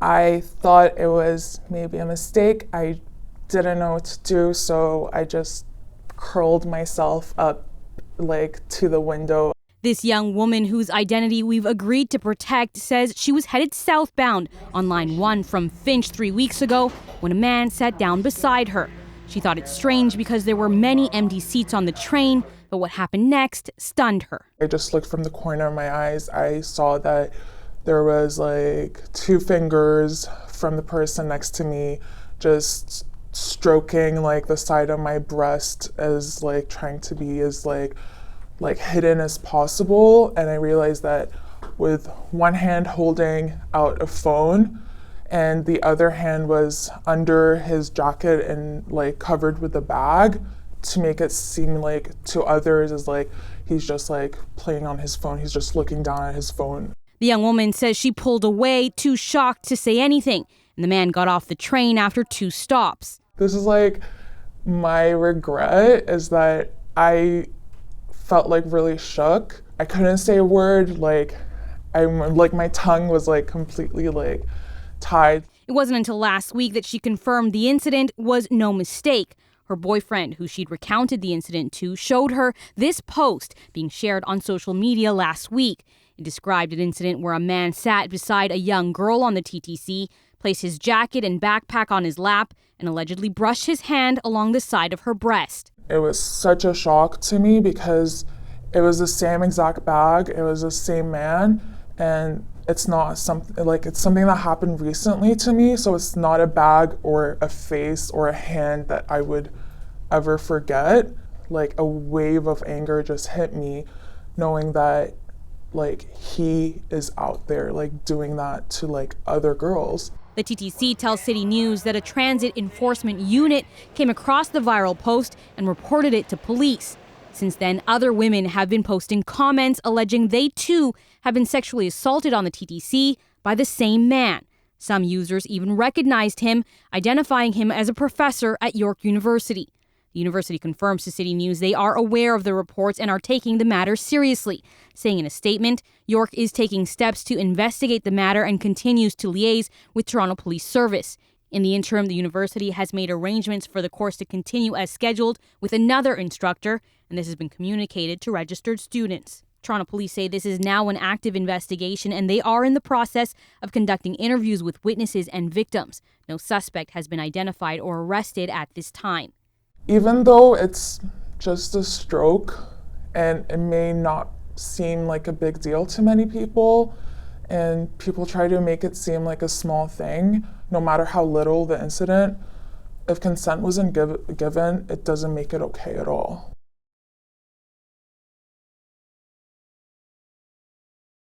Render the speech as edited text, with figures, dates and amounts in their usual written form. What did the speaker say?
I thought it was maybe a mistake. I didn't know what to do, so I just curled myself up like to the window. This young woman, whose identity we've agreed to protect, says she was headed southbound on line 1 from Finch 3 weeks ago when a man sat down beside her. She thought it strange because there were many empty seats on the train, but what happened next stunned her. I just looked from the corner of my eyes. I saw that there was like 2 fingers from the person next to me just stroking like the side of my breast, as like trying to be as like hidden as possible. And I realized that with one hand holding out a phone and the other hand was under his jacket and like covered with a bag, to make it seem like to others as like he's just like playing on his phone, he's just looking down at his phone. The young woman says she pulled away, too shocked to say anything, and the man got off the train after 2 stops. This is like my regret, is that I felt like really shook. I couldn't say a word, like my tongue was like completely like tied. It wasn't until last week that she confirmed the incident was no mistake. Her boyfriend, who she'd recounted the incident to, showed her this post being shared on social media last week. It described an incident where a man sat beside a young girl on the TTC, placed his jacket and backpack on his lap, and allegedly brushed his hand along the side of her breast. It was such a shock to me because it was the same exact bag, it was the same man, and it's not something like, it's something that happened recently to me, so it's not a bag or a face or a hand that I would ever forget. Like a wave of anger just hit me, knowing that like he is out there like doing that to like other girls. The TTC tells CityNews that a transit enforcement unit came across the viral post and reported it to police. Since then, other women have been posting comments alleging they too have been sexually assaulted on the TTC by the same man. Some users even recognized him, identifying him as a professor at York University. The university confirms to CityNews they are aware of the reports and are taking the matter seriously, saying in a statement, York is taking steps to investigate the matter and continues to liaise with Toronto Police Service. In the interim, the university has made arrangements for the course to continue as scheduled with another instructor, and this has been communicated to registered students. Toronto Police say this is now an active investigation and they are in the process of conducting interviews with witnesses and victims. No suspect has been identified or arrested at this time. Even though it's just a stroke and it may not seem like a big deal to many people, and people try to make it seem like a small thing, no matter how little the incident, if consent wasn't given, it doesn't make it okay at all.